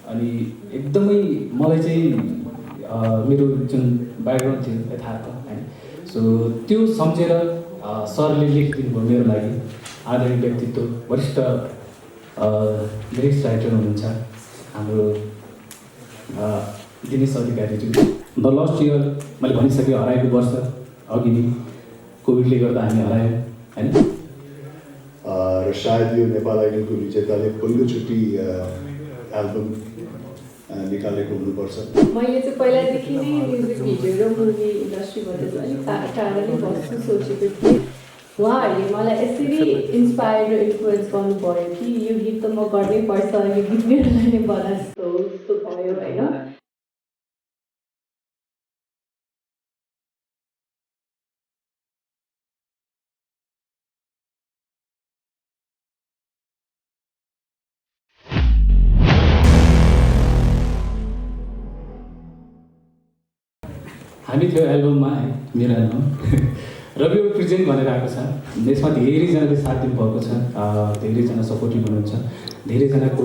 अनि एकदमै मलाई चाहिँ मेरो जुन ब्याकग्राउन्ड थियो यथार्थ हैन, सो त्यो सम्झेर सरले लेखिदिनु भयो मेरो लागि। आदरणीय व्यक्तित्व वरिष्ठ लिरिक्स राइटर हुनुहुन्छ हाम्रो दिनेश अधिकारीज्यू। द लास्ट इयर मैले भनिसकेँ, हराएको वर्ष अघि नै कोभिडले गर्दा हामी हरायौँ हैन। र सायद यो नेपाल आइडलको विजेताले पहिलोचोटि एल्बम निकालेको हुनुपर्छ। मैले चाहिँ पहिलादेखि नै म्युजिक भिडियो र मुभी इन्डस्ट्रीबाट चाहिँ अलिक टाढा नै बस्छु सोचेको थिएँ। उहाँहरूले मलाई यसरी इन्सपायर र इन्फ्लुएन्स गर्नुभयो कि यो गीत त म गर्नै पर्छ, यो गीत मेरो लागि नै बना जस्तो भयो होइन। हामी थियो एल्बममा है, मेरो एल्बम रवि प्रेजेन्ट भनेर आएको छ। यसमा धेरैजनाले साथ दिनुभएको छ, धेरैजना सपोर्टिभ हुनुहुन्छ, धेरैजनाको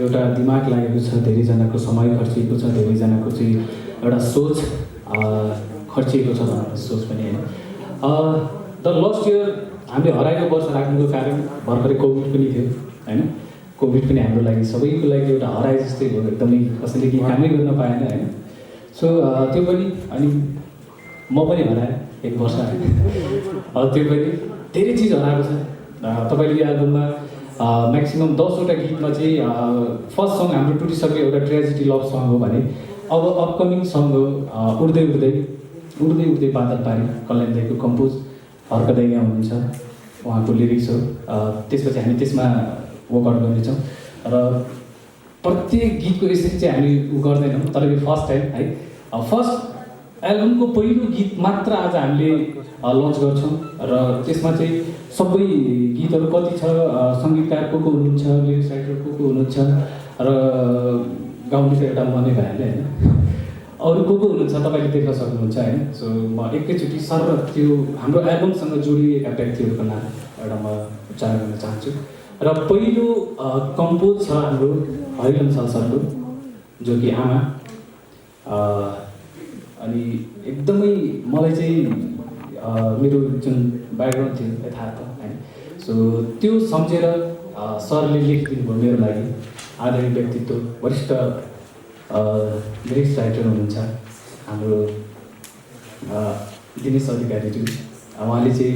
एउटा दिमाग लागेको छ, धेरैजनाको समय खर्चिएको छ, धेरैजनाको चाहिँ एउटा सोच खर्चिएको छ भनेर सोच पनि होइन। द लास्ट इयर हामीले हराएको वर्ष राख्नुको कारण भर्खरै कोभिड पनि थियो होइन। कोभिड पनि हाम्रो लागि सबैको लागि एउटा हराए जस्तै हो, एकदमै कसैले केही कामै गर्न पाएन होइन। सो त्यो पनि, अनि म पनि हराएँ एक वर्ष त्यो पनि धेरै चिज हराएको छ। तपाईँले यो एल्बममा म्याक्सिमम् 10वटा गीतमा चाहिँ फर्स्ट सङ हाम्रो टुटिसक्यो, एउटा ट्रेजेडी लभ सङ हो भने अब अपकमिङ सङ हो उड्दै उड्दै उड्दै उड्दै बादल पारी, कल्याण दाईको कम्पोज, हर्क दाई यहाँ हुनुहुन्छ, उहाँको लिरिक्स हो। त्यसपछि हामी त्यसमा वर्कआउट गर्नेछौँ र प्रत्येक गीतको यसरी चाहिँ हामी गर्दैनौँ, तर यो फर्स्ट टाइम है। फर्स्ट एल्बमको पहिलो गीत मात्र आज हामीले लन्च गर्छौँ र त्यसमा चाहिँ सबै गीतहरू कति छ, सङ्गीतकार को हुनुहुन्छ, लिरिक्स राइटर को हुनुहुन्छ र गाउने चाहिँ एउटा मनै भइहाल्यो होइन। अरू को हुनुहुन्छ तपाईँले देख्न सक्नुहुन्छ होइन। सो म एकैचोटि सर त्यो हाम्रो एल्बमसँग जोडिएका व्यक्तिहरूको नाम एउटा म उच्चारण गर्न चाहन्छु। र पहिलो कम्पोज छ हाम्रो हरिलम सरको, जो कि आमा। अनि एकदमै मलाई चाहिँ मेरो जुन ब्याकग्राउन्ड थियो यथार्थ होइन, सो त्यो सम्झेर सरले लेखिदिनु भयो मेरो लागि। आदरणीय व्यक्तित्व वरिष्ठ लिरिक्स राइटर हुनुहुन्छ हाम्रो दिनेश अधिकारीज्यू। उहाँले चाहिँ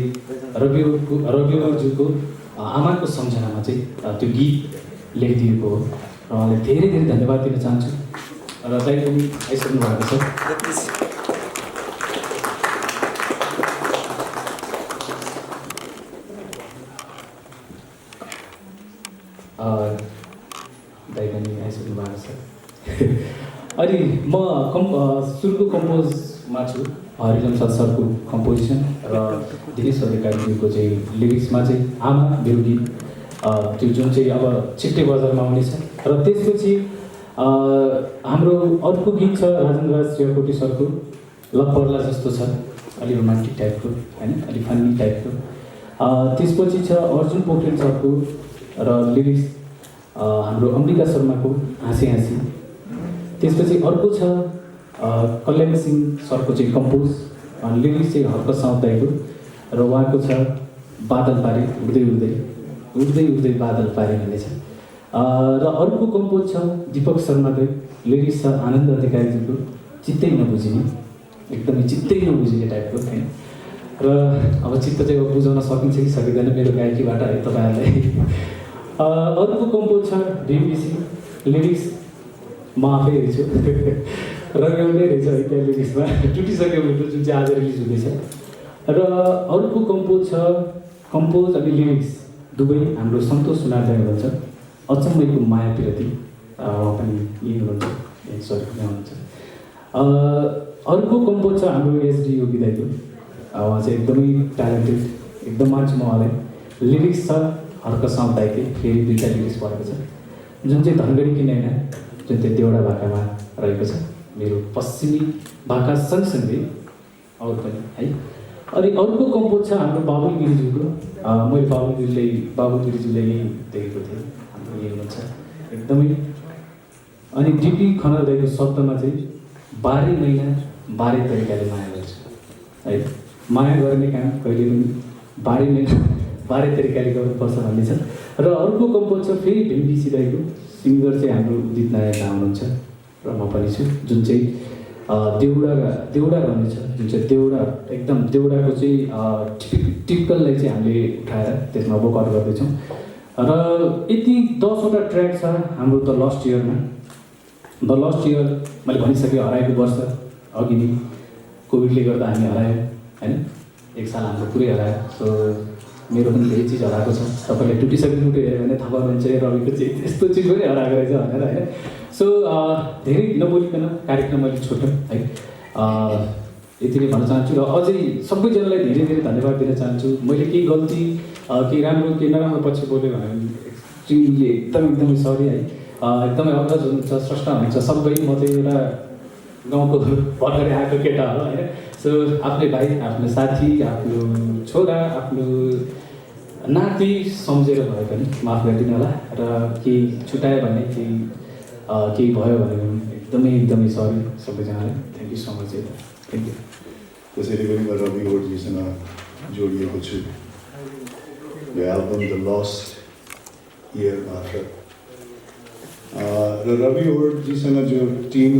रविज्यूको आमाको सम्झनामा चाहिँ त्यो गीत लेखिदिएको हो र उहाँलाई धेरै धेरै धन्यवाद दिन चाहन्छु। र दाइ पनि आइसक्नु भएको छ। दाइ पनि आइसक्नु भएको छ। अनि म सुरुको कम्पोजमा छु, हरिलम सरको कम्पोजिसन र दिनेश अधिकारीज्यूको चाहिँ लिरिक्समा चाहिँ आमा मेरो गीत, त्यो जुन चाहिँ अब छिट्टै बजारमा आउनेछ। र त्यसपछि हाम्रो अर्को गीत छ राजेन्द्र श्रीकोटी सरको, लभ पर्ला जस्तो छ, अलि रोमान्टिक टाइपको होइन, अलि फन्नी टाइपको। त्यसपछि छ अर्जुन पोखरेल सरको र लिरिक्स हाम्रो अम्बिका शर्माको हाँसी हाँसी। त्यसपछि अर्को छ कल्याण सिंह सरको चाहिँ कम्पोज, लिरिक्स चाहिँ हर्क साउदाईको र उहाँको छ बादल पारी उड्दै उड्दै उड्दै उड्दै बादल पारी भन्ने छ। र अर्को कम्पोज छ दीपक शर्माको, लिरिक्स छ आनन्द अधिकारीजीको चित्तै नबुझिने, एकदमै चित्तै नबुझिने टाइपको होइन। र अब चित्त चाहिँ अब बुझाउन सकिन्छ कि सकिँदैन मेरो गायकीबाट है तपाईँहरूलाई। अर्को कम्पोज छ डिबिसी, लिरिक्स म आफै हेर्छु रगाउँदै रहेछ है त्यहाँ लिरिक्समा, टुटिसक्यो मुटु, जुन चाहिँ आज रिलिज हुँदैछ। र अर्को कम्पोज छ कम्पोज अनि लिरिक्स दुवै हाम्रो सन्तोष सुनारदाई हुनुहुन्छ, अचम्मैको माया प्रति उहाँ पनि यही हुनुहुन्छ, सरी हुनुहुन्छ। अर्को कम्पोज छ हाम्रो एसडी योगी दाईको, उहाँ चाहिँ एकदमै ट्यालेन्टेड, एकदम मान्छु म उहाँलाई। लिरिक्स छ हर्क साउदाईकै, फेरि दुईवटा लिरिक्स परेको छ, जुन चाहिँ धनगढी किनेन, जुन चाहिँ देउडा भाकामा रहेको छ, मेरो पश्चिमी भाका सँगसँगै अरू पनि है। अनि अर्को कम्पोज छ हाम्रो बाबुल गिरिज्यूको, मैले बाबुल गिरिज्यूलाई यही देखेको थिएँ, हाम्रो यही हुनुहुन्छ, एकदमै अनि डिपी खनाल दाइको शब्दमा चाहिँ 12 महिना 12 तरिकाले माया गर्छ है। माया गर्ने काम कहिले पनि 12 महिना 12 तरिकाले गर्नुपर्छ भन्ने छ। र अर्को कम्पोजर फेरि भिमबिसी दाइको सिङ्गर चाहिँ हाम्रो उदित नारायण हुनुहुन्छ र म पनि छु, जुन चाहिँ देउडा रहनेछ, जुन चाहिँ देउडा एकदम देउडाको चाहिँ टिपिकललाई चाहिँ हामीले उठाएर त्यसमा वर्कआउट गर्दैछौँ। र यति 10वटा ट्र्याक छ हाम्रो द लास्ट इयरमा। द लास्ट इयर मैले भनिसकेँ, हराएको वर्ष अघि नै कोभिडले गर्दा हामी हरायौँ होइन, 1 साल हाम्रो पुरै हरायो। सो मेरो पनि धेरै चिज हराएको छ। तपाईँले टुटिसकेको हेऱ्यो भने थाहा पाउनुहुन्छ रविको चाहिँ यस्तो चिज पनि हराएको रहेछ भनेर होइन। सो धेरै नबोलिकन कार्यक्रम मैले छोड्यो है। यति नै भन्न चाहन्छु र अझै सबैजनालाई धेरै धेरै धन्यवाद दिन चाहन्छु। मैले केही गल्ती केही राम्रो केही नराम्रो पछि बोल्यो भने एक्सट्रिमली एकदमै सरी है। एकदमै अग्रज हुनुहुन्छ, स्रष्टा हुनुहुन्छ सबै। म चाहिँ एउटा गाउँको भर्खरै आएको केटा हो होइन। सो आफ्नै भाइ, आफ्नो साथी, आफ्नो छोरा, आफ्नो नाति सम्झेर भए पनि माफ गरिदिनु होला। र केही छुट्यायो भने केही भयो भने एकदमै सरी सबैजनालाई। Thank you so much. Thank you. त्यसैले पनि म रवि ओर्जीसँग जोडिएको छु यो एल्बम द लास्ट इयर मार्फत। र रवि ओर्जीसँग जो टिम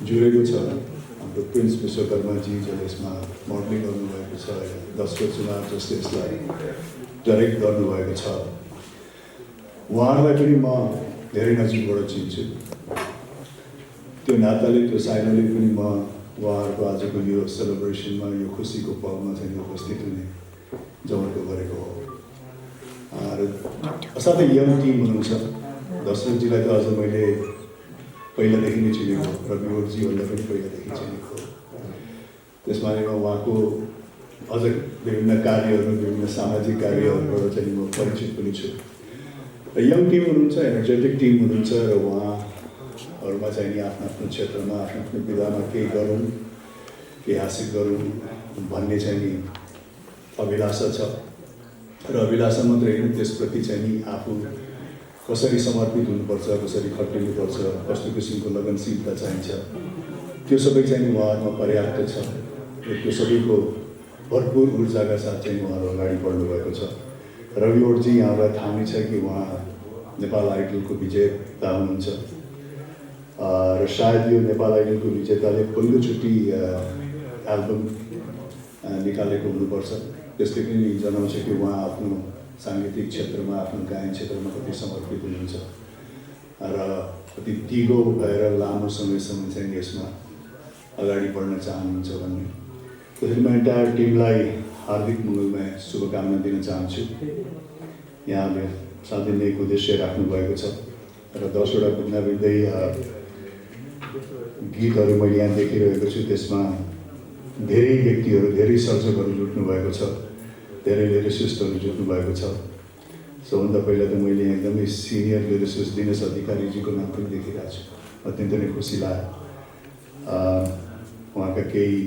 जोडेको छ, हाम्रो प्रिन्स विश्वकर्माजी जसले यसमा मोडलिङ गर्नुभएको छ, दशरथ चुनाव जसले यसलाई डाइरेक्ट गर्नुभएको छ, उहाँहरूलाई पनि म धेरै नजिकबाट चिन्छु। त्यो नाताले त्यो साइनाले पनि म उहाँहरूको आजको यो सेलिब्रेसनमा यो खुसीको पलमा चाहिँ उपस्थित हुने जमर्को गरेको हो। र साथै यङ टिम हुनुहुन्छ। दशरथजीलाई त अझ मैले पहिलादेखि नै चिनेको, रवि ओर्जीभन्दा पनि पहिलादेखि चिनेको। त्यसमा नै उहाँको अझ विभिन्न कार्यहरू, विभिन्न सामाजिक कार्यहरूबाट चाहिँ म परिचित पनि छु। र यङ टिम हुनुहुन्छ, एनर्जेटिक टिम हुनुहुन्छ र उहाँहरूमा चाहिँ नि आफ्नो क्षेत्रमा आफ्नो विधामा केही गरौँ, केही हासिल गरौँ भन्ने चाहिँ नि अभिलाषा छ। र अभिलाषा मात्रै होइन, त्यसप्रति चाहिँ नि आफू कसरी समर्पित हुनुपर्छ, कसरी खटिनुपर्छ, कस्तो किसिमको लगनशीलता चाहिन्छ, त्यो सबै चाहिँ उहाँहरूमा पर्याप्त छ। र त्यो सबैको भरपुर ऊर्जाका साथ चाहिँ उहाँहरू अगाडि बढ्नुभएको छ। रवि ओर्जी यहाँलाई थाहा नै छ कि उहाँ नेपाल आइडलको विजेता हुनुहुन्छ र सायद यो नेपाल आइडलको विजेताले पहिलोचोटि एल्बम निकालेको हुनुपर्छ। त्यसले पनि जनाउँछ कि उहाँ आफ्नो साङ्गीतिक क्षेत्रमा, आफ्नो गायन क्षेत्रमा कति समर्पित हुनुहुन्छ र कति दिगो भएर लामो समयसम्म चाहिँ यसमा अगाडि बढ्न चाहनुहुन्छ भन्ने। त्यसैले म एन्टायर टिमलाई हार्दिक मङ्गलमय शुभकामना दिन चाहन्छु। यहाँले साथै नै एक उद्देश्य राख्नुभएको छ र 10वटा भिन्दै गीतहरू मैले यहाँ देखिरहेको छु। त्यसमा धेरै व्यक्तिहरू, धेरै सर्जकहरू जुट्नु भएको छ, धेरै लिरिसिस्टहरू जुट्नु भएको छ। सबभन्दा पहिला त मैले एकदमै सिनियर लिरिसिस्ट दिनेश अधिकारीजीको नाम पनि देखिरहेको छु। अत्यन्तै नै खुसी लाग्यो। उहाँका केही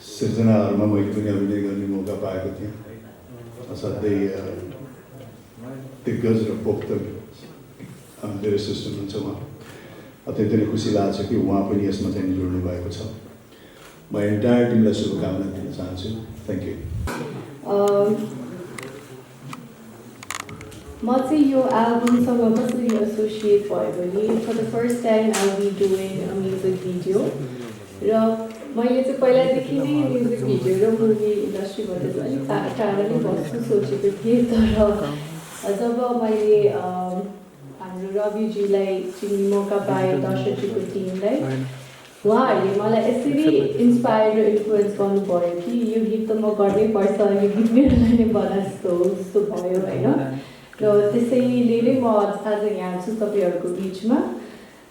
सृजनाहरूमा मैले पनि अभिनय गर्ने मौका पाएको थिएँ। असाध्यै दिग्गज र पोख्त लिरिसिस्ट हुनुहुन्छ उहाँ। अत्यन्तै नै खुसी लागेको छ कि उहाँ पनि यसमा चाहिँ जोड्नु भएको छ। म एन्टायर टिमलाई शुभकामना दिन चाहन्छु। Thank you. म चाहिँ यो एल्बमसँग कसरी एसोसिएट भयो भने for the first time I be doing a music video. र मैले चाहिँ पहिलादेखि नै म्युजिक भिडियो र मुभी इन्डस्ट्रीबाट चाहिँ अलिक टाढा नै बस्छु सोचेको थिएँ। तर जब मैले हाम्रो रविजीलाई चिन्ने मौका पाएँ, दर्शकजीको टिमलाई, उहाँहरूले मलाई यसरी इन्सपायर र इन्फ्लुएन्स गर्नुभयो कि यो गीत त म गर्नै पर्छ, यो गीत मेरो नै बना जस्तो भयो होइन। र त्यसैले नै म आज यहाँ छु तपाईँहरूको बिचमा।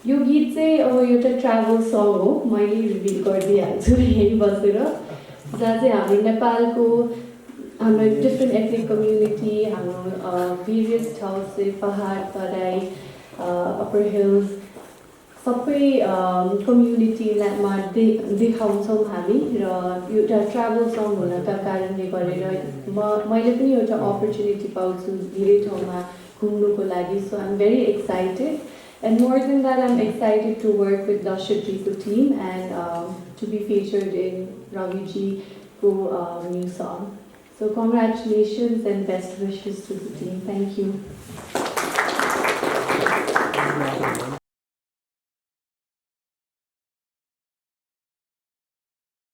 यो गीत चाहिँ अब एउटा ट्राभल सङ हो, मैले रिभिल गरिदिइहाल्छु यहीँ बसेर। जहाँ चाहिँ हाम्रो नेपालको हाम्रो डिफ्रेन्ट एथनिक कम्युनिटी, हाम्रो भेरियस ठाउँ चाहिँ पहाड, तराई, अप्पर हिल्स सबै कम्युनिटीमा देखाउँछौँ हामी। र एउटा ट्राभल सङ हुनका कारणले गरेर मैले पनि एउटा अपर्च्युनिटी पाउँछु धेरै ठाउँमा घुम्नुको लागि। So I am very excited And more than that, I'm excited to work with Dashat Ji's team and to be featured in Ravi Ji's new song. So congratulations and best wishes to the team. Thank you.